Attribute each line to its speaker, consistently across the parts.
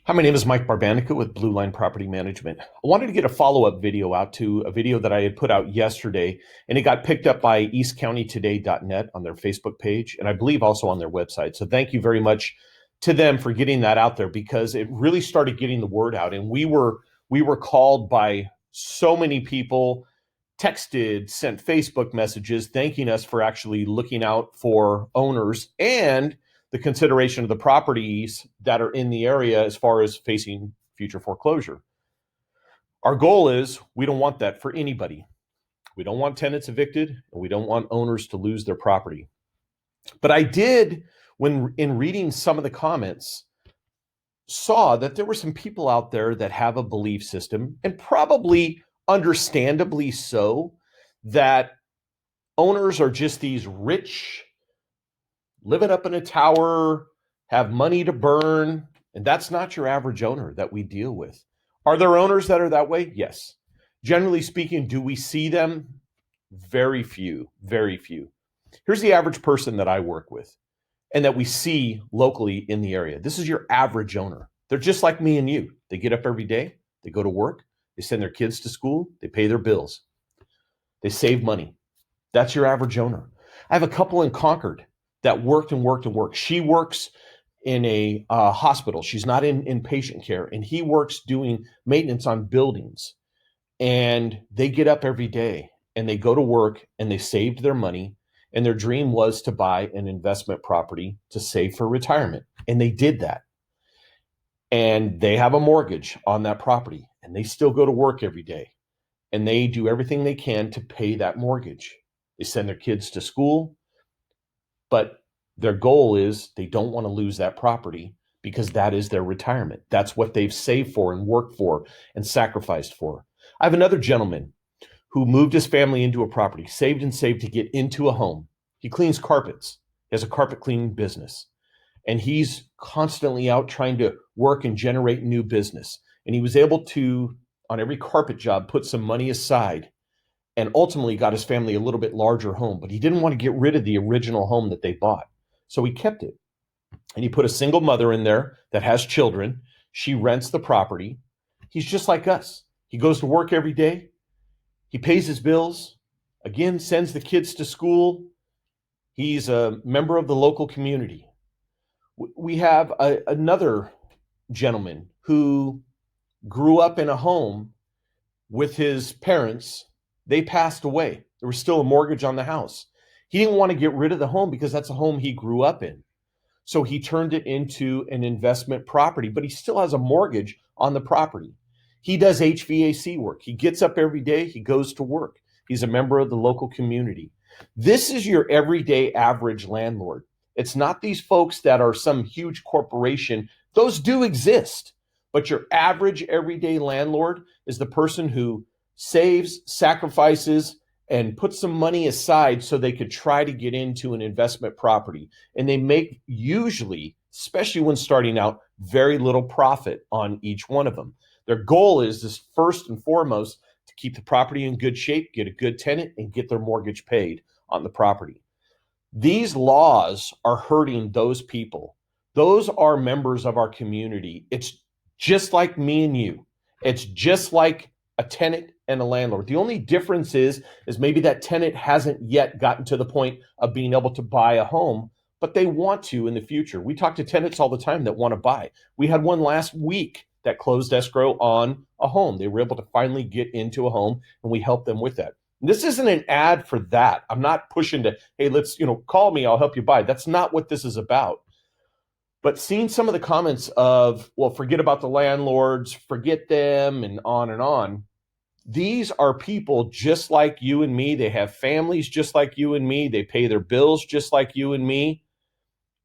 Speaker 1: Hi, my name is Mike Barbanica with Blue Line Property Management. I wanted to get a follow-up video out to a video that I had put out yesterday, and it got picked up by eastcountytoday.net on their Facebook page, and I believe also on their website. So thank you very much to them for getting that out there because it really started getting the word out. And we were called by so many people, texted, sent Facebook messages thanking us for actually looking out for owners and the consideration of the properties that are in the area as far as facing future foreclosure. Our goal is we don't want that for anybody. We don't want tenants evicted, and we don't want owners to lose their property. But I did, when in reading some of the comments, saw that there were some people out there that have a belief system, and probably understandably so, that owners are just these rich, living up in a tower, have money to burn, and that's not your average owner that we deal with. Are there owners that are that way? Yes. Generally speaking, do we see them? Very few, very few. Here's the average person that I work with and that we see locally in the area. This is your average owner. They're just like me and you. They get up every day, they go to work, they send their kids to school, they pay their bills, they save money. That's your average owner. I have a couple in Concord that worked and worked and worked. She works in a hospital. She's not in patient care, and he works doing maintenance on buildings. And they get up every day and they go to work and they saved their money. And their dream was to buy an investment property to save for retirement. And they did that. And they have a mortgage on that property, and they still go to work every day. And they do everything they can to pay that mortgage. They send their kids to school, but their goal is they don't want to lose that property because that is their retirement. That's what they've saved for and worked for and sacrificed for. I have another gentleman who moved his family into a property, saved and saved to get into a home. He cleans carpets. He has a carpet cleaning business. And he's constantly out trying to work and generate new business. And he was able to, on every carpet job, put some money aside and ultimately got his family a little bit larger home. But he didn't want to get rid of the original home that they bought. So he kept it. And he put a single mother in there that has children. She rents the property. He's just like us. He goes to work every day. He pays his bills. Again, sends the kids to school. He's a member of the local community. We have another gentleman who grew up in a home with his parents. They passed away. There was still a mortgage on the house. He didn't want to get rid of the home because that's a home he grew up in. So he turned it into an investment property, but he still has a mortgage on the property. He does HVAC work. He gets up every day. He goes to work. He's a member of the local community. This is your everyday average landlord. It's not these folks that are some huge corporation. Those do exist. But your average everyday landlord is the person who saves, sacrifices, and puts some money aside so they could try to get into an investment property. And they make usually, especially when starting out, very little profit on each one of them. Their goal is first and foremost to keep the property in good shape, get a good tenant, and get their mortgage paid on the property. These laws are hurting those people. Those are members of our community. It's just like me and you. It's just like a tenant and a landlord. The only difference is maybe that tenant hasn't yet gotten to the point of being able to buy a home, but they want to in the future. We talk to tenants all the time that want to buy. We had one last week that closed escrow on a home. They were able to finally get into a home, and we helped them with that. And this isn't an ad for that. I'm not pushing to, hey, let's, call me, I'll help you buy. That's not what this is about. But seeing some of the comments of, well, forget about the landlords, forget them, and on and on. These are people just like you and me. They have families just like you and me. They pay their bills just like you and me.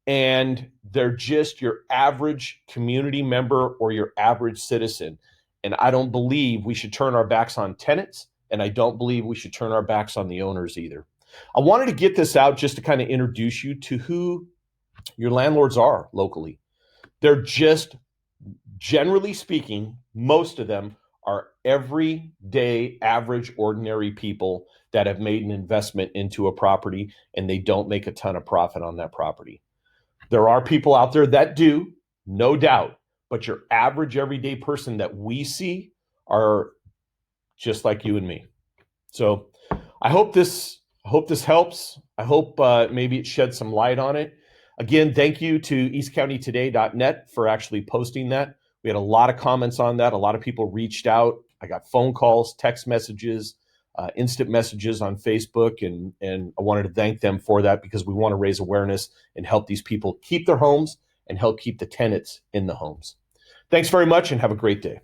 Speaker 1: And they're just your average community member or your average citizen. And I don't believe we should turn our backs on tenants, and I don't believe we should turn our backs on the owners either. I wanted to get this out just to kind of introduce you to who your landlords are locally. They're just, generally speaking, most of them are everyday, average, ordinary people that have made an investment into a property, and they don't make a ton of profit on that property. There are people out there that do, no doubt, but your average everyday person that we see are just like you and me. So I hope this helps. I hope maybe it sheds some light on it. Again, thank you to eastcountytoday.net for actually posting that. We had a lot of comments on that. A lot of people reached out. I got phone calls, text messages, instant messages on Facebook, and I wanted to thank them for that because we want to raise awareness and help these people keep their homes and help keep the tenants in the homes. Thanks very much and have a great day.